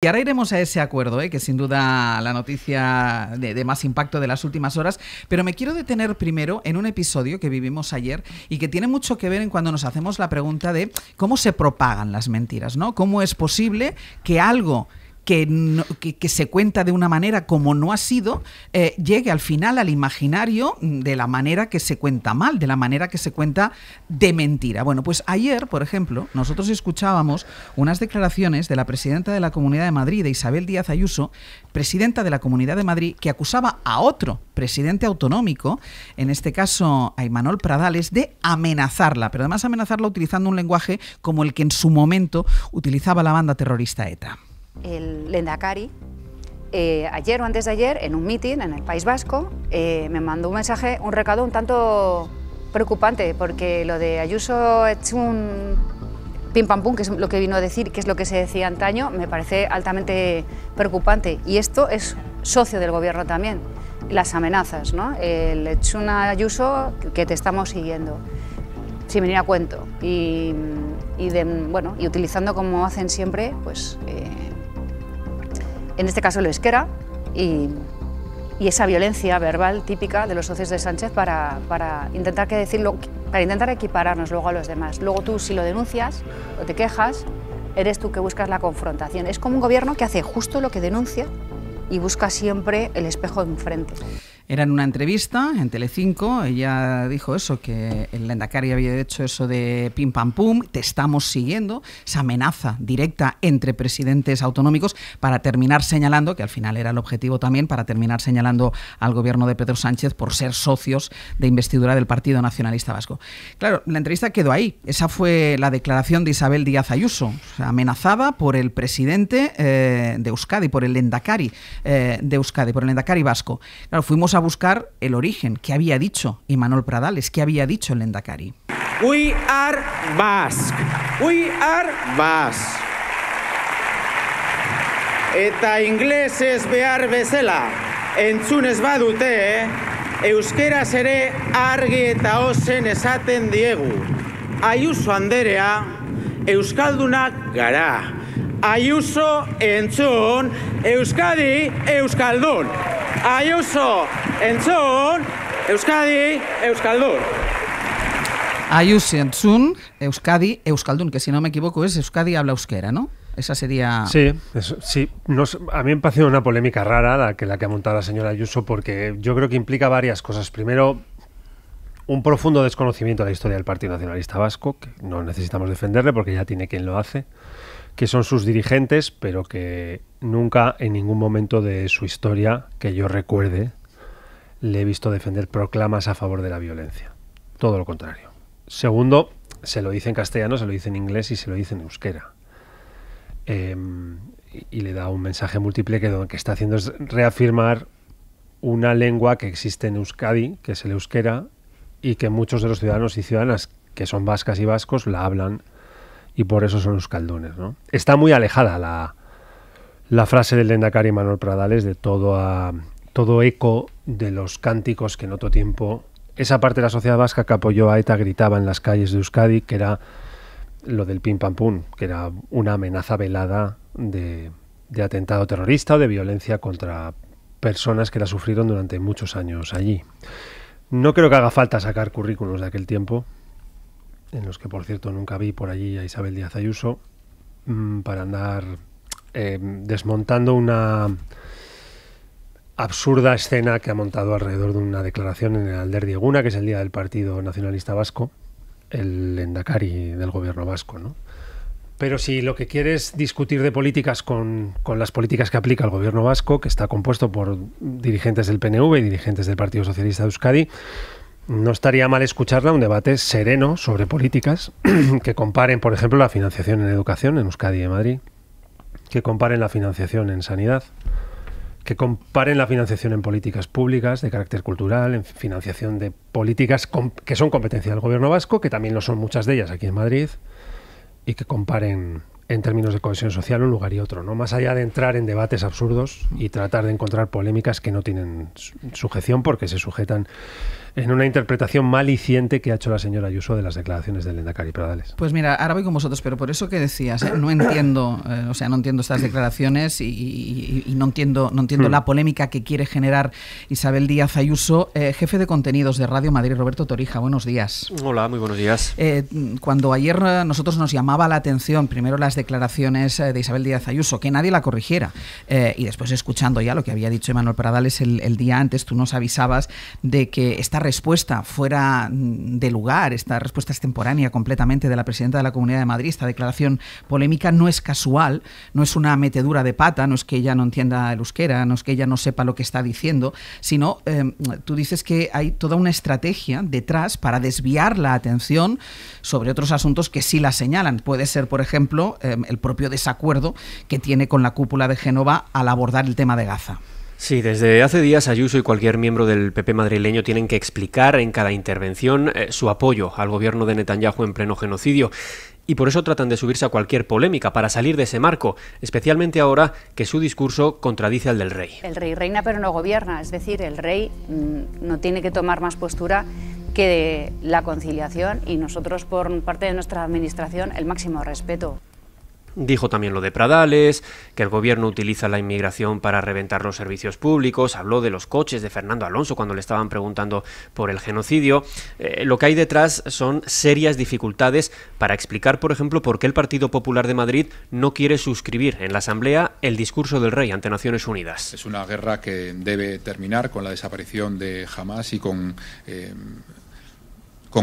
Y ahora iremos a ese acuerdo, que sin duda la noticia de más impacto de las últimas horas, pero me quiero detener primero en un episodio que vivimos ayer y que tiene mucho que ver en cuando nos hacemos la pregunta de cómo se propagan las mentiras, ¿no? ¿Cómo es posible que algo que se cuenta de una manera como no ha sido, llegue al final al imaginario de la manera que se cuenta mal, de la manera que se cuenta de mentira? Bueno, pues ayer, por ejemplo, nosotros escuchábamos unas declaraciones de la presidenta de la Comunidad de Madrid, de Isabel Díaz Ayuso, presidenta de la Comunidad de Madrid, que acusaba a otro presidente autonómico, en este caso a Imanol Pradales, de amenazarla, pero además amenazarla utilizando un lenguaje como el que en su momento utilizaba la banda terrorista ETA. El Lehendakari, ayer o antes de ayer, en un mitin en el País Vasco, me mandó un mensaje, un recado un tanto preocupante, porque lo de Ayuso es un pim pam pum, que es lo que vino a decir, que es lo que se decía antaño, me parece altamente preocupante. Y esto es socio del gobierno también, las amenazas, ¿no? El Echuna Ayuso, que te estamos siguiendo, sin venir a cuento, y utilizando, como hacen siempre, pues en este caso el euskera y esa violencia verbal típica de los socios de Sánchez para intentar para intentar equipararnos luego a los demás. Luego tú, si lo denuncias o te quejas, eres tú que buscas la confrontación. Es como un gobierno que hace justo lo que denuncia y busca siempre el espejo enfrente. Era en una entrevista en Telecinco, ella dijo eso, que el Lehendakari había hecho eso de pim pam pum, te estamos siguiendo, esa amenaza directa entre presidentes autonómicos para terminar señalando, que al final era el objetivo también, para terminar señalando al gobierno de Pedro Sánchez por ser socios de investidura del Partido Nacionalista Vasco. Claro, la entrevista quedó ahí, esa fue la declaración de Isabel Díaz Ayuso, o sea, amenazada por el presidente de Euskadi, por el Lehendakari de Euskadi, por el Lehendakari vasco. Claro, fuimos a buscar el origen, qué había dicho Imanol Pradales, qué había dicho el Lehendakari. We are Basque. We are Basque. Eta inglesez behar bezala entzunez badute, euskeraz ere argi eta ozen esaten diegu. Ayuso anderea, euskaldunak gara. Ayuso entzun, Euskadi euskaldun. Ayuso entzun, Euskadi euskaldun. Ayuso entzun, Euskadi euskaldun, que si no me equivoco es Euskadi habla euskera, ¿no? Esa sería... Sí, sí. A mí me parece una polémica rara la que ha montado la señora Ayuso, porque yo creo que implica varias cosas. Primero, un profundo desconocimiento de la historia del Partido Nacionalista Vasco, que no necesitamos defenderle porque ya tiene quien lo hace, que son sus dirigentes, pero que nunca en ningún momento de su historia, que yo recuerde, le he visto defender proclamas a favor de la violencia. Todo lo contrario. Segundo, se lo dice en castellano, se lo dice en inglés y se lo dice en euskera. Y le da un mensaje múltiple que lo que está haciendo es reafirmar una lengua que existe en Euskadi, que es el euskera, y que muchos de los ciudadanos y ciudadanas que son vascas y vascos la hablan, y por eso son euskaldunes, ¿no? Está muy alejada la frase del Lehendakari Imanol Pradales de todo eco de los cánticos que en otro tiempo esa parte de la sociedad vasca que apoyó a ETA gritaba en las calles de Euskadi, que era lo del pim pam pum, que era una amenaza velada de atentado terrorista o de violencia contra personas que la sufrieron durante muchos años allí. No creo que haga falta sacar currículos de aquel tiempo, en los que, por cierto, nunca vi por allí a Isabel Díaz Ayuso, para andar desmontando una absurda escena que ha montado alrededor de una declaración en el Alderdi Eguna, que es el día del Partido Nacionalista Vasco, el Lehendakari del gobierno vasco, ¿no? Pero si lo que quieres discutir de políticas con las políticas que aplica el gobierno vasco, que está compuesto por dirigentes del PNV y dirigentes del Partido Socialista de Euskadi, no estaría mal escucharla un debate sereno sobre políticas que comparen, por ejemplo, la financiación en educación en Euskadi y en Madrid, que comparen la financiación en sanidad, que comparen la financiación en políticas públicas de carácter cultural, en financiación de políticas que son competencia del gobierno vasco, que también lo son muchas de ellas aquí en Madrid, y que comparen en términos de cohesión social un lugar y otro, ¿no? Más allá de entrar en debates absurdos y tratar de encontrar polémicas que no tienen sujeción porque se sujetan en una interpretación maliciente que ha hecho la señora Ayuso de las declaraciones del lehendakari Pradales. Pues mira, ahora voy con vosotros, pero por eso que decías, no entiendo, no entiendo estas declaraciones y no entiendo la polémica que quiere generar Isabel Díaz Ayuso. Jefe de contenidos de Radio Madrid, Roberto Torija, buenos días. Hola, muy buenos días. Cuando ayer nosotros nos llamaba la atención, primero las declaraciones de Isabel Díaz Ayuso, que nadie la corrigiera, y después escuchando ya lo que había dicho Manuel Pradales el día antes, tú nos avisabas de que esta respuesta fuera de lugar, esta respuesta extemporánea completamente de la presidenta de la Comunidad de Madrid, esta declaración polémica no es casual, no es una metedura de pata, no es que ella no entienda el euskera, no es que ella no sepa lo que está diciendo, sino tú dices que hay toda una estrategia detrás para desviar la atención sobre otros asuntos que sí la señalan. Puede ser, por ejemplo, el propio desacuerdo que tiene con la cúpula de Génova al abordar el tema de Gaza. Sí, desde hace días Ayuso y cualquier miembro del PP madrileño tienen que explicar en cada intervención su apoyo al gobierno de Netanyahu en pleno genocidio. Y por eso tratan de subirse a cualquier polémica para salir de ese marco, especialmente ahora que su discurso contradice al del rey. El rey reina pero no gobierna, es decir, el rey no tiene que tomar más postura que la conciliación y nosotros por parte de nuestra administración el máximo respeto. Dijo también lo de Pradales, que el gobierno utiliza la inmigración para reventar los servicios públicos, habló de los coches de Fernando Alonso cuando le estaban preguntando por el genocidio. Lo que hay detrás son serias dificultades para explicar, por ejemplo, por qué el Partido Popular de Madrid no quiere suscribir en la Asamblea el discurso del rey ante Naciones Unidas. Es una guerra que debe terminar con la desaparición de Hamás y con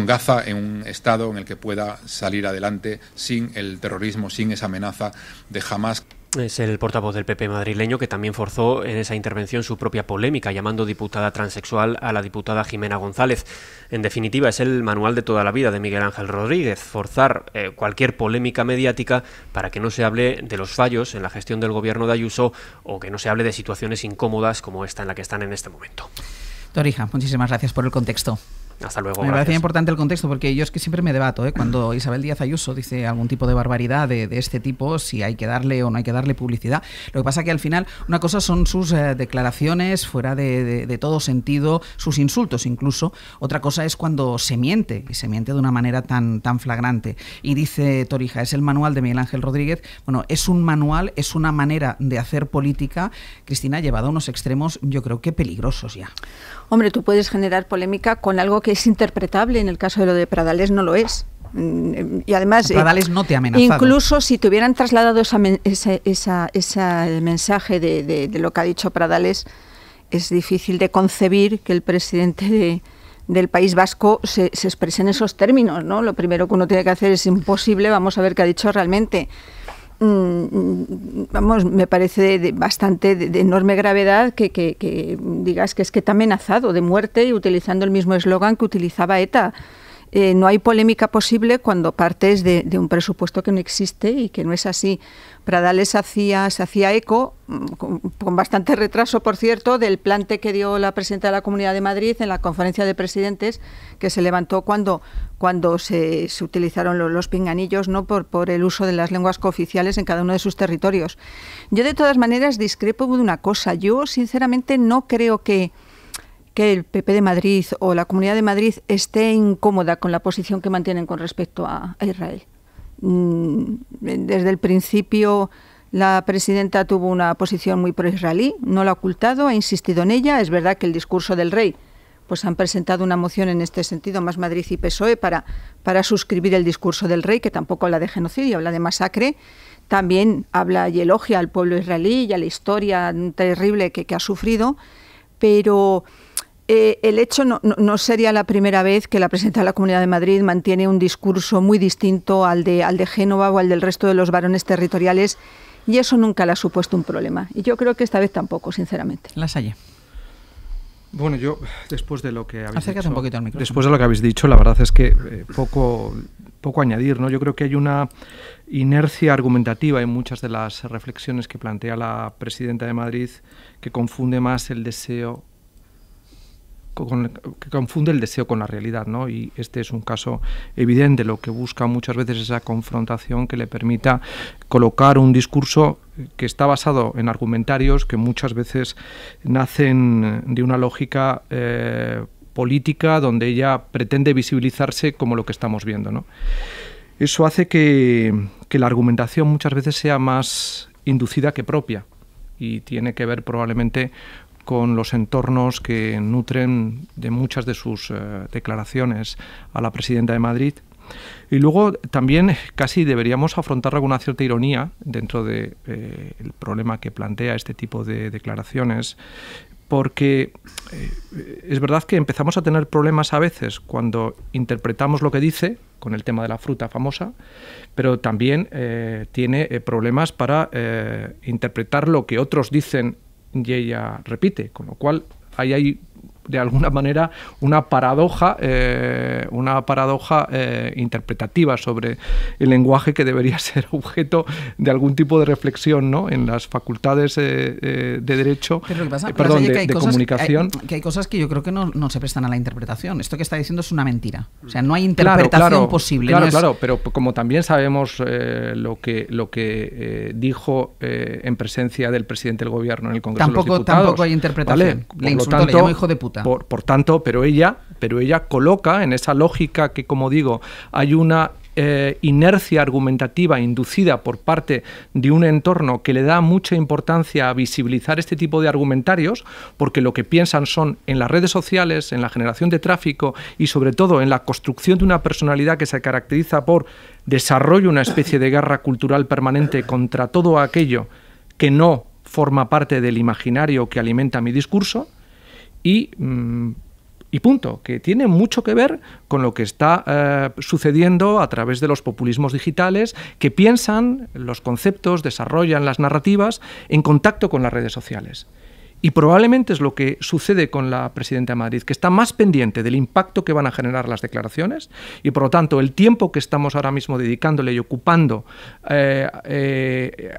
Gaza en un estado en el que pueda salir adelante sin el terrorismo, sin esa amenaza de Hamás. Es el portavoz del PP madrileño que también forzó en esa intervención su propia polémica, llamando diputada transexual a la diputada Jimena González. En definitiva, es el manual de toda la vida de Miguel Ángel Rodríguez, forzar cualquier polémica mediática para que no se hable de los fallos en la gestión del gobierno de Ayuso o que no se hable de situaciones incómodas como esta en la que están en este momento. Torija, muchísimas gracias por el contexto. Hasta luego. Me parece importante el contexto porque yo es que siempre me debato cuando Isabel Díaz Ayuso dice algún tipo de barbaridad de este tipo, si hay que darle o no hay que darle publicidad. Lo que pasa que al final una cosa son sus declaraciones fuera de todo sentido, sus insultos incluso. Otra cosa es cuando se miente, y se miente de una manera tan flagrante. Y dice Torija, es el manual de Miguel Ángel Rodríguez. Bueno, es un manual, es una manera de hacer política, Cristina, llevada a unos extremos yo creo que peligrosos ya. Hombre, tú puedes generar polémica con algo que es interpretable, en el caso de lo de Pradales no lo es. Y además, Pradales no te ha amenazado. Incluso si te hubieran trasladado ese mensaje de lo que ha dicho Pradales, es difícil de concebir que el presidente del País Vasco se exprese en esos términos, ¿no? Lo primero que uno tiene que hacer es imposible, vamos a ver qué ha dicho realmente. Vamos, me parece bastante de enorme gravedad que digas que es que te ha amenazado de muerte y utilizando el mismo eslogan que utilizaba ETA. No hay polémica posible cuando partes de un presupuesto que no existe y que no es así. Pradales se hacía eco, con bastante retraso, por cierto, del plante que dio la presidenta de la Comunidad de Madrid en la conferencia de presidentes, que se levantó cuando se utilizaron los pinganillos, ¿no?, por el uso de las lenguas cooficiales en cada uno de sus territorios. Yo, de todas maneras, discrepo de una cosa. Yo, sinceramente, no creo que el PP de Madrid o la Comunidad de Madrid esté incómoda con la posición que mantienen con respecto a Israel. Desde el principio la presidenta tuvo una posición muy pro-israelí, no la ha ocultado, ha insistido en ella. Es verdad que el discurso del rey, pues han presentado una moción en este sentido, Más Madrid y PSOE, para suscribir el discurso del rey, que tampoco habla de genocidio, habla de masacre. También habla y elogia al pueblo israelí y a la historia terrible que ha sufrido, pero el hecho no sería la primera vez que la presidenta de la Comunidad de Madrid mantiene un discurso muy distinto al de Génova o al del resto de los varones territoriales, y eso nunca le ha supuesto un problema. Y yo creo que esta vez tampoco, sinceramente. Lasalle. Bueno, yo, después de lo que habéis Acércate dicho, un poquito al micrófono. Después de lo que habéis dicho, la verdad es que poco añadir, ¿no? Yo creo que hay una inercia argumentativa en muchas de las reflexiones que plantea la presidenta de Madrid, que confunde más el deseo que confunde el deseo con la realidad, ¿no? Y este es un caso evidente. Lo que busca muchas veces es esa confrontación que le permita colocar un discurso que está basado en argumentarios que muchas veces nacen de una lógica política donde ella pretende visibilizarse como lo que estamos viendo, ¿no? Eso hace que la argumentación muchas veces sea más inducida que propia, y tiene que ver probablemente con los entornos que nutren de muchas de sus declaraciones a la presidenta de Madrid. Y luego también casi deberíamos afrontarlo con una cierta ironía dentro del problema que plantea este tipo de declaraciones, porque es verdad que empezamos a tener problemas a veces cuando interpretamos lo que dice, con el tema de la fruta famosa, pero también tiene problemas para interpretar lo que otros dicen y ella repite, con lo cual ahí hay de alguna manera una paradoja interpretativa sobre el lenguaje que debería ser objeto de algún tipo de reflexión, ¿no? En las facultades de derecho, de comunicación. Que hay cosas que yo creo que no se prestan a la interpretación. Esto que está diciendo es una mentira. O sea, no hay interpretación posible. Claro, pero como también sabemos lo que dijo en presencia del presidente del Gobierno en el Congreso de los Diputados. Tampoco hay interpretación. ¿Vale? Le insultó, le llamó hijo de puta. Por tanto, pero ella coloca en esa lógica que, como digo, hay una inercia argumentativa inducida por parte de un entorno que le da mucha importancia a visibilizar este tipo de argumentarios, porque lo que piensan son en las redes sociales, en la generación de tráfico y sobre todo en la construcción de una personalidad que se caracteriza por desarrollo una especie de guerra cultural permanente contra todo aquello que no forma parte del imaginario que alimenta mi discurso. Y punto, que tiene mucho que ver con lo que está sucediendo a través de los populismos digitales, que piensan los conceptos, desarrollan las narrativas en contacto con las redes sociales. Y probablemente es lo que sucede con la presidenta de Madrid, que está más pendiente del impacto que van a generar las declaraciones y, por lo tanto, el tiempo que estamos ahora mismo dedicándole y ocupando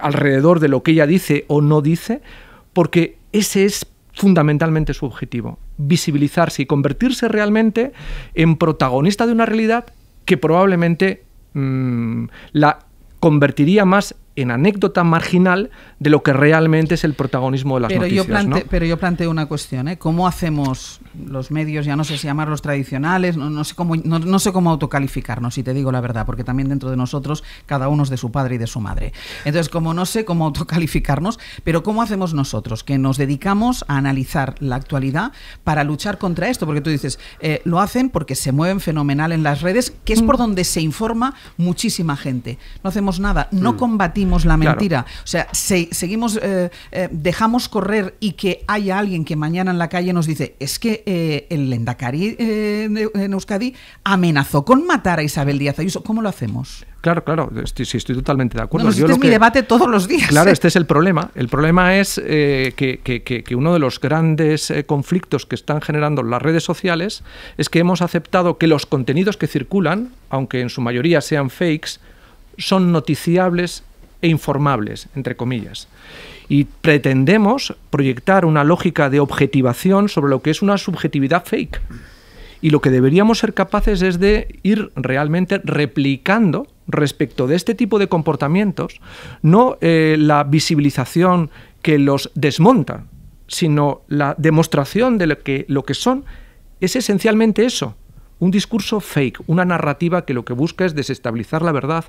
alrededor de lo que ella dice o no dice, porque ese es fundamentalmente su objetivo, visibilizarse y convertirse realmente en protagonista de una realidad que probablemente la convertiría más en anécdota marginal de lo que realmente es el protagonismo de las noticias. Pero yo planteo una cuestión, ¿eh? ¿Cómo hacemos los medios, ya no sé si llamarlos tradicionales, no sé cómo autocalificarnos, si te digo la verdad, porque también dentro de nosotros cada uno es de su padre y de su madre. Entonces, como no sé cómo autocalificarnos, pero ¿cómo hacemos nosotros, que nos dedicamos a analizar la actualidad para luchar contra esto? Porque tú dices, lo hacen porque se mueven fenomenal en las redes, que es por donde se informa muchísima gente. No hacemos nada, no combatimos la mentira. Claro. O sea, seguimos, dejamos correr y que haya alguien que mañana en la calle nos dice, es que el Lehendakari en Euskadi amenazó con matar a Isabel Díaz Ayuso. ¿Cómo lo hacemos? Claro, estoy totalmente de acuerdo. Este es mi debate todos los días. Claro, este es el problema. El problema es que uno de los grandes conflictos que están generando las redes sociales es que hemos aceptado que los contenidos que circulan, aunque en su mayoría sean fakes, son noticiables e informables, entre comillas. Y pretendemos proyectar una lógica de objetivación sobre lo que es una subjetividad fake. Y lo que deberíamos ser capaces es de ir realmente replicando respecto de este tipo de comportamientos, no la visibilización que los desmonta, sino la demostración de lo que son es esencialmente eso, un discurso fake, una narrativa que lo que busca es desestabilizar la verdad.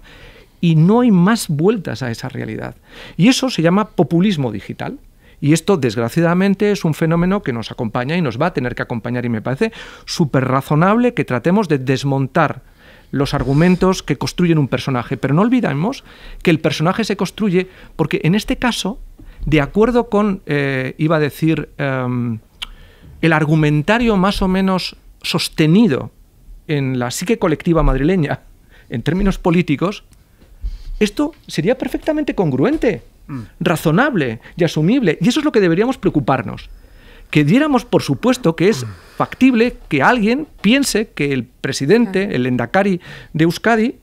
Y no hay más vueltas a esa realidad. Y eso se llama populismo digital. Y esto, desgraciadamente, es un fenómeno que nos acompaña y nos va a tener que acompañar. Y me parece súper razonable que tratemos de desmontar los argumentos que construyen un personaje. Pero no olvidemos que el personaje se construye porque, en este caso, de acuerdo con, el argumentario más o menos sostenido en la psique colectiva madrileña, en términos políticos, esto sería perfectamente congruente, razonable y asumible. Y eso es lo que deberíamos preocuparnos. Que diéramos por supuesto que es factible que alguien piense que el presidente, el Lehendakari de Euskadi,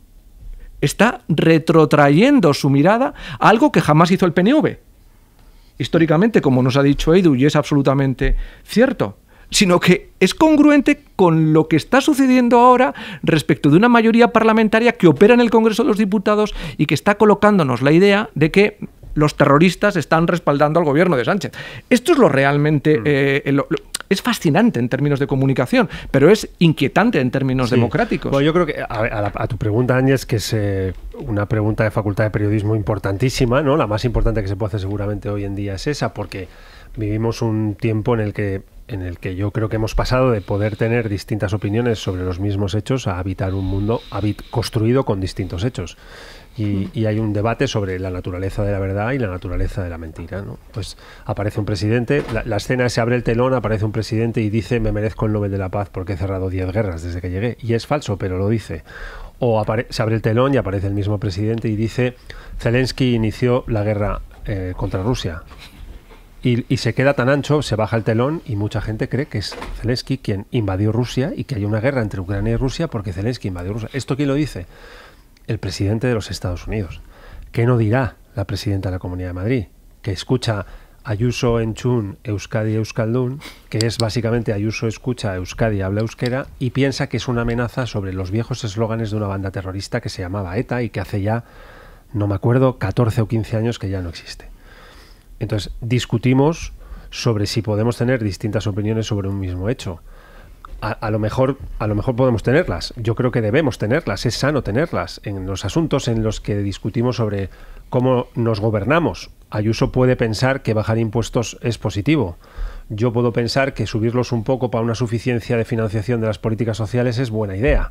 está retrotrayendo su mirada a algo que jamás hizo el PNV. Históricamente, como nos ha dicho Edu, y es absolutamente cierto. sino que es congruente con lo que está sucediendo ahora respecto de una mayoría parlamentaria que opera en el Congreso de los Diputados y que está colocándonos la idea de que los terroristas están respaldando al gobierno de Sánchez. Esto es lo realmente... es fascinante en términos de comunicación, pero es inquietante en términos democráticos. Bueno, yo creo que a tu pregunta, Áñez, que es una pregunta de Facultad de Periodismo importantísima, ¿no? La más importante que se puede hacer seguramente hoy en día es esa, porque vivimos un tiempo en el que yo creo que hemos pasado de poder tener distintas opiniones sobre los mismos hechos a habitar un mundo construido con distintos hechos. Y hay un debate sobre la naturaleza de la verdad y la naturaleza de la mentira, ¿no? Pues aparece un presidente, la escena se abre el telón, aparece un presidente y dice: me merezco el Nobel de la Paz porque he cerrado 10 guerras desde que llegué. Y es falso, pero lo dice. O se abre el telón y aparece el mismo presidente y dice: Zelensky inició la guerra contra Rusia. Y se queda tan ancho, se baja el telón y mucha gente cree que es Zelensky quien invadió Rusia y que hay una guerra entre Ucrania y Rusia porque Zelensky invadió Rusia. ¿Esto quién lo dice? El presidente de los Estados Unidos. ¿Qué no dirá la presidenta de la Comunidad de Madrid? Que escucha Ayuso entzun, Euskadi euskaldun, que es básicamente Ayuso escucha, Euskadi habla euskera, y piensa que es una amenaza sobre los viejos eslóganes de una banda terrorista que se llamaba ETA y que hace ya, no me acuerdo, 14 o 15 años que ya no existe. Entonces, discutimos sobre si podemos tener distintas opiniones sobre un mismo hecho. A lo mejor podemos tenerlas. Yo creo que debemos tenerlas. Es sano tenerlas en los asuntos en los que discutimos sobre cómo nos gobernamos. Ayuso puede pensar que bajar impuestos es positivo. Yo puedo pensar que subirlos un poco para una suficiencia de financiación de las políticas sociales es buena idea.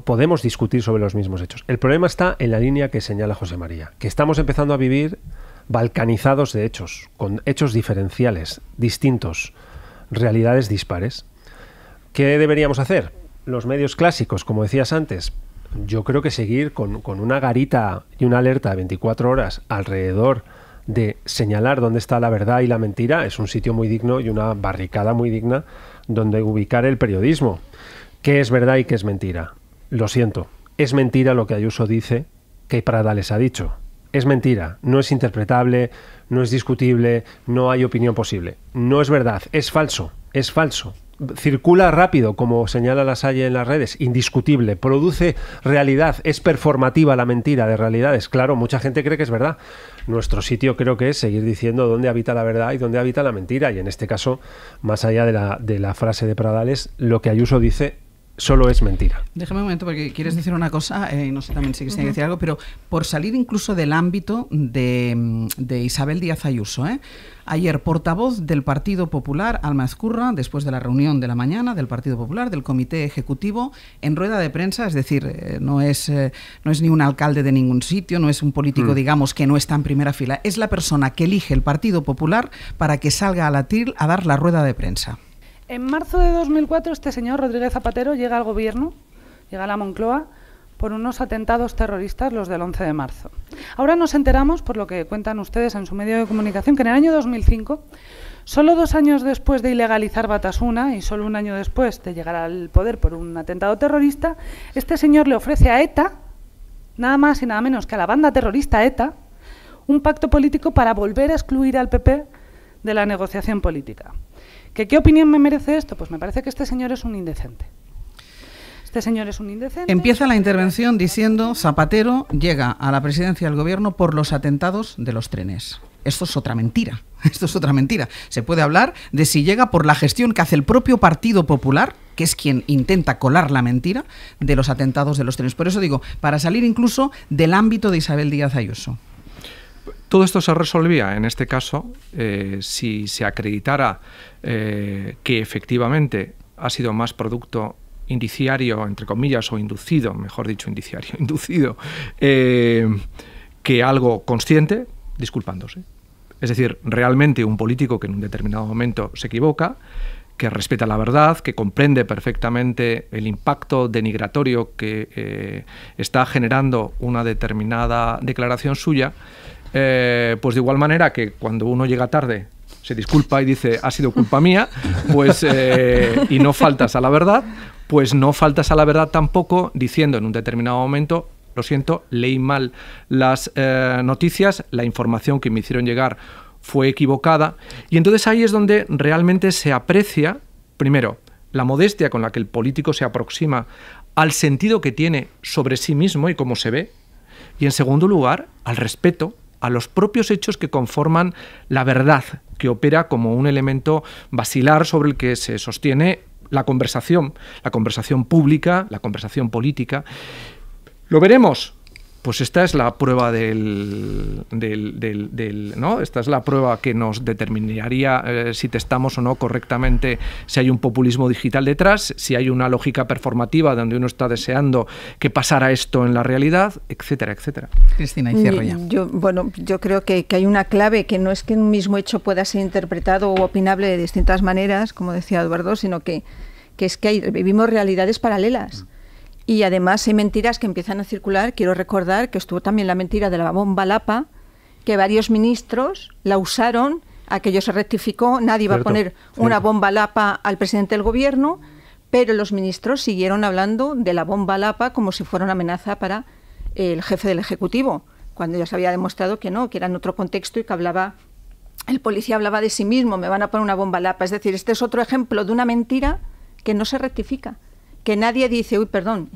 Podemos discutir sobre los mismos hechos. El problema está en la línea que señala José María, que estamos empezando a vivir balcanizados de hechos, con hechos diferenciales, distintos, realidades dispares. ¿Qué deberíamos hacer? Los medios clásicos, como decías antes, yo creo que seguir con una garita y una alerta de 24 horas alrededor de señalar dónde está la verdad y la mentira es un sitio muy digno y una barricada muy digna donde ubicar el periodismo. ¿Qué es verdad y qué es mentira? Lo siento, es mentira lo que Ayuso dice que Pradales ha dicho. Es mentira, no es interpretable, no es discutible, no hay opinión posible. No es verdad, es falso, es falso. Circula rápido, como señala Lasalle en las redes, indiscutible, produce realidad, es performativa la mentira de realidades. Claro, mucha gente cree que es verdad. Nuestro sitio creo que es seguir diciendo dónde habita la verdad y dónde habita la mentira. Y en este caso, más allá de la frase de Pradales, lo que Ayuso dice solo es mentira. Déjame un momento porque quieres decir una cosa, no sé también si quieres decir algo, pero por salir incluso del ámbito de Isabel Díaz Ayuso, ayer portavoz del Partido Popular, Alma Ezcurra, después de la reunión de la mañana del Partido Popular, del Comité Ejecutivo, en rueda de prensa, es decir, no es ni un alcalde de ningún sitio, no es un político, digamos, que no está en primera fila, es la persona que elige el Partido Popular para que salga al atril a dar la rueda de prensa. En marzo de 2004 este señor Rodríguez Zapatero llega al gobierno, llega a la Moncloa, por unos atentados terroristas, los del 11 de marzo. Ahora nos enteramos, por lo que cuentan ustedes en su medio de comunicación, que en el año 2005, solo 2 años después de ilegalizar Batasuna y solo 1 año después de llegar al poder por un atentado terrorista, este señor le ofrece a ETA, nada más y nada menos que a la banda terrorista ETA, un pacto político para volver a excluir al PP de la negociación política. ¿Qué opinión me merece esto? Pues me parece que este señor es un indecente. Este señor es un indecente. Empieza la intervención diciendo: Zapatero llega a la presidencia del gobierno por los atentados de los trenes. Esto es otra mentira. Esto es otra mentira. Se puede hablar de si llega por la gestión que hace el propio Partido Popular, que es quien intenta colar la mentira de los atentados de los trenes. Por eso digo, para salir incluso del ámbito de Isabel Díaz Ayuso. Todo esto se resolvía, en este caso, si se acreditara que efectivamente ha sido más producto indiciario, entre comillas, o inducido, mejor dicho, indiciario, inducido, que algo consciente, disculpándose. Es decir, realmente un político que en un determinado momento se equivoca, que respeta la verdad, que comprende perfectamente el impacto denigratorio que está generando una determinada declaración suya, pues de igual manera que cuando uno llega tarde se disculpa y dice ha sido culpa mía, pues y no faltas a la verdad, pues no faltas a la verdad tampoco diciendo en un determinado momento: lo siento, leí mal las noticias, la información que me hicieron llegar fue equivocada. Y entonces ahí es donde realmente se aprecia, primero, la modestia con la que el político se aproxima al sentido que tiene sobre sí mismo y cómo se ve, y en segundo lugar, al respeto a los propios hechos que conforman la verdad, que opera como un elemento basilar sobre el que se sostiene la conversación pública, la conversación política. ¿Lo veremos? Pues esta es la prueba ¿no? Esta es la prueba que nos determinaría si testamos o no correctamente si hay un populismo digital detrás, si hay una lógica performativa donde uno está deseando que pasara esto en la realidad, etcétera, etcétera. Cristina, y cierro ya. Yo creo que hay una clave, que no es que un mismo hecho pueda ser interpretado o opinable de distintas maneras, como decía Eduardo, sino que es que vivimos realidades paralelas. Y además hay mentiras que empiezan a circular. Quiero recordar que estuvo también la mentira de la bomba Lapa, que varios ministros la usaron, aquello se rectificó, nadie iba a poner una bomba Lapa al presidente del gobierno, pero los ministros siguieron hablando de la bomba Lapa como si fuera una amenaza para el jefe del Ejecutivo, cuando ya se había demostrado que no, que era en otro contexto y que el policía hablaba de sí mismo, me van a poner una bomba Lapa. Es decir, este es otro ejemplo de una mentira que no se rectifica, que nadie dice,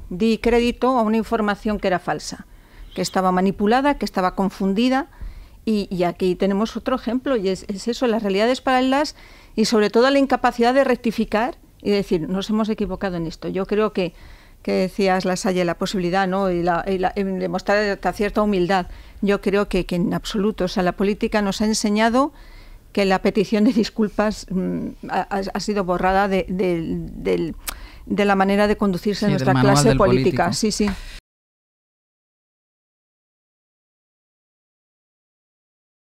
di crédito a una información que era falsa, que estaba manipulada, que estaba confundida, y aquí tenemos otro ejemplo, y es eso, las realidades paralelas y sobre todo la incapacidad de rectificar y decir, nos hemos equivocado en esto. Yo creo que decías, Lasalle, la posibilidad, ¿no? y demostrar cierta humildad. Yo creo que en absoluto, o sea, la política nos ha enseñado que la petición de disculpas ha sido borrada de la manera de conducirse en nuestra clase política. Sí.